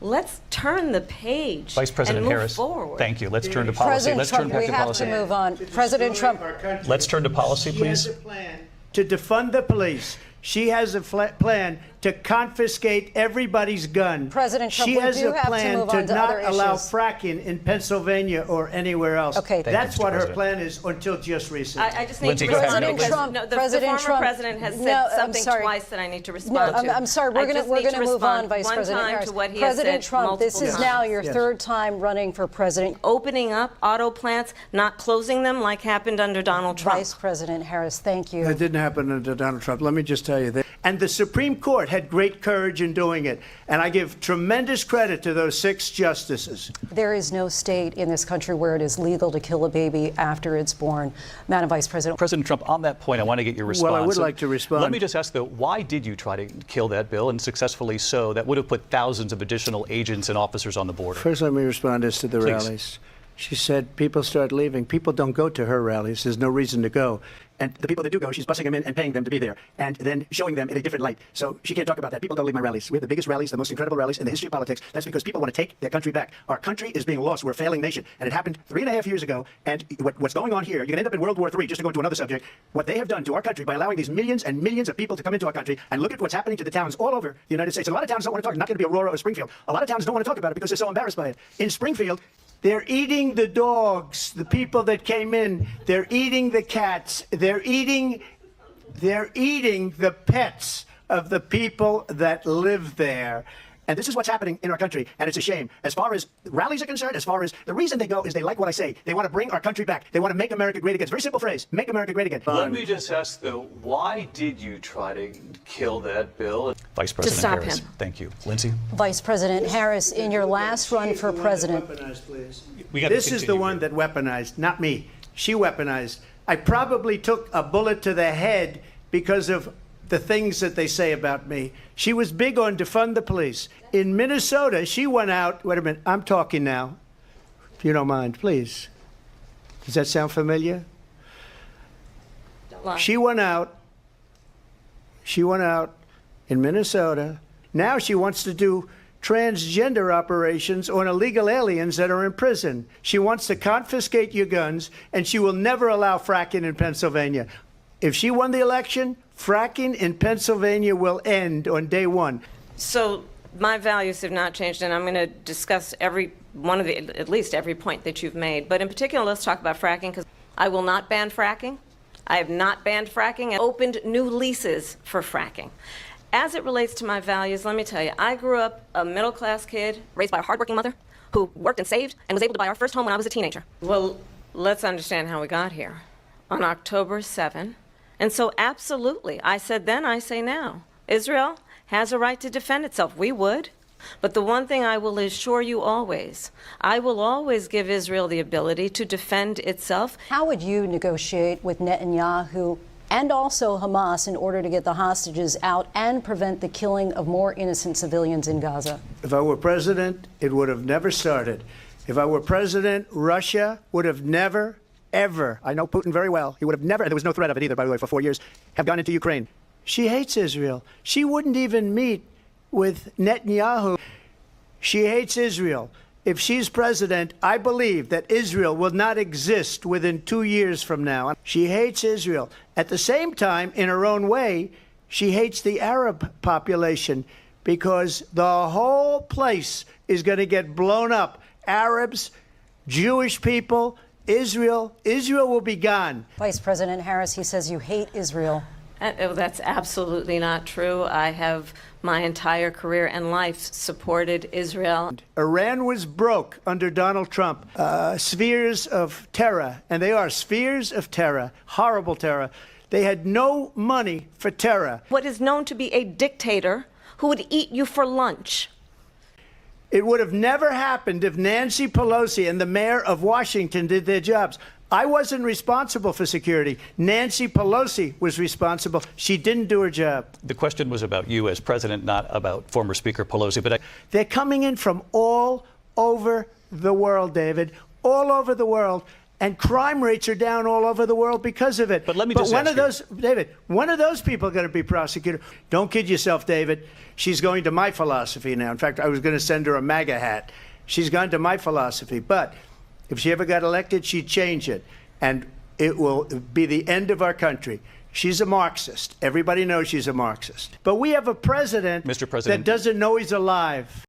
Let's turn the page. Vice President and move Harris, forward. thank you. Let's turn to policy. President Let's Trump, turn back we to have policy. to move on. President Trump. Let's turn to policy, please. She has a plan to defund the police. She has a plan to confiscate everybody's gun. President Trump, she we has do a have to plan move to on to not other allow issues. fracking in Pennsylvania or anywhere else. Okay. That's Mr. what her President. plan is until just recently. I just need Lindsey, to go ahead. respond President because Trump, no, the President former Trump, president has said no, I'm something sorry. twice that I need to No, respond to. I'm sorry. We're going to move on, Vice President time Harris. to what he President has said Trump, this multiple is times. now your Yes. third time running for president. Opening up auto plants, not closing them like happened under Donald Trump. Vice President Harris, thank you. That didn't happen under Donald Trump. Let me just tell you that. And the Supreme Court had great courage in doing it. And I give tremendous credit to those 6 justices. There is no state in this country where it is legal to kill a baby after it's born. Madam Vice President. President Trump, on that point, I want to get your response. Well, I would like to respond. Let me just ask, though, why did you try to kill that bill, and successfully so, that would have put thousands of additional agents and officers on the border? First, let me respond as to the Please. rallies. She said people start leaving. People don't go to her rallies. There's no reason to go. And the people that do go, she's busing them in and paying them to be there and then showing them in a different light. So she can't talk about that. People don't leave my rallies. We have the biggest rallies, the most incredible rallies in the history of politics. That's because people want to take their country back. Our country is being lost. We're a failing nation. And it happened 3.5 years ago. And what's going on here, you're going to end up in World War III, just to go into another subject. What they have done to our country by allowing these millions and millions of people to come into our country, and look at what's happening to the towns all over the United States. A lot of towns don't want to talk. Not going to be Aurora or Springfield. A lot of towns don't want to talk about it because they're so embarrassed by it. In Springfield, they're eating the dogs, the people that came in. They're eating the cats. They're eating the pets of the people that live there. And this is what's happening in our country, and it's a shame. As far as rallies are concerned, as far as the reason they go is they like what I say. They want to bring our country back. They want to make America great again. It's a very simple phrase, make America great again. Let me just ask, though, why did you try to kill that bill? Vice President stop Harris, him. thank you. Lindsey? Vice President Harris, in your last run for president. This is the one that weaponized, not me. She weaponized. I probably took a bullet to the head because of the things that they say about me. She was big on defund the police. In Minnesota, she went out. Wait a minute, I'm talking now. If you don't mind, please. Does that sound familiar? Don't lie. She went out in Minnesota. Now she wants to do transgender operations on illegal aliens that are in prison. She wants to confiscate your guns, and she will never allow fracking in Pennsylvania. If she won the election, fracking in Pennsylvania will end on day 1. So my values have not changed, and I'm going to discuss at least every point that you've made. But in particular, let's talk about fracking, because I will not ban fracking. I have not banned fracking and opened new leases for fracking. As it relates to my values, let me tell you, I grew up a middle-class kid raised by a hardworking mother who worked and saved and was able to buy our first home when I was a teenager. Well, let's understand how we got here. On October 7, and so absolutely, I said then, I say now, Israel has a right to defend itself. We would. But the one thing I will assure you always, I will always give Israel the ability to defend itself. How would you negotiate with Netanyahu and also Hamas in order to get the hostages out and prevent the killing of more innocent civilians in Gaza? If I were president, it would have never started. If I were president, Russia would have never, ever, I know Putin very well, he would have never, and there was no threat of it either, by the way, for 4 years, have gone into Ukraine. She hates Israel. She wouldn't even meet with Netanyahu. She hates Israel. If she's president, I believe that Israel will not exist within 2 years from now. She hates Israel. At the same time, in her own way, she hates the Arab population because the whole place is going to get blown up. Arabs, Jewish people, Israel will be gone. Vice President Harris, he says you hate Israel. That's absolutely not true. I have my entire career and life supported Israel. Iran was broke under Donald Trump. Spheres of terror, and they are spheres of terror, horrible terror. They had no money for terror. What is known to be a dictator who would eat you for lunch. It would have never happened if Nancy Pelosi and the mayor of Washington did their jobs. I wasn't responsible for security. Nancy Pelosi was responsible. She didn't do her job. The question was about you as president, not about former Speaker Pelosi. But They're coming in from all over the world, David, all over the world. And crime rates are down all over the world because of it. But let me just one ask of those, David, one of those people are going to be prosecuted. Don't kid yourself, David. She's going to my philosophy now. In fact, I was going to send her a MAGA hat. She's gone to my philosophy. But if she ever got elected, she'd change it. And it will be the end of our country. She's a Marxist. Everybody knows she's a Marxist. But we have a president, Mr. President, that doesn't know he's alive.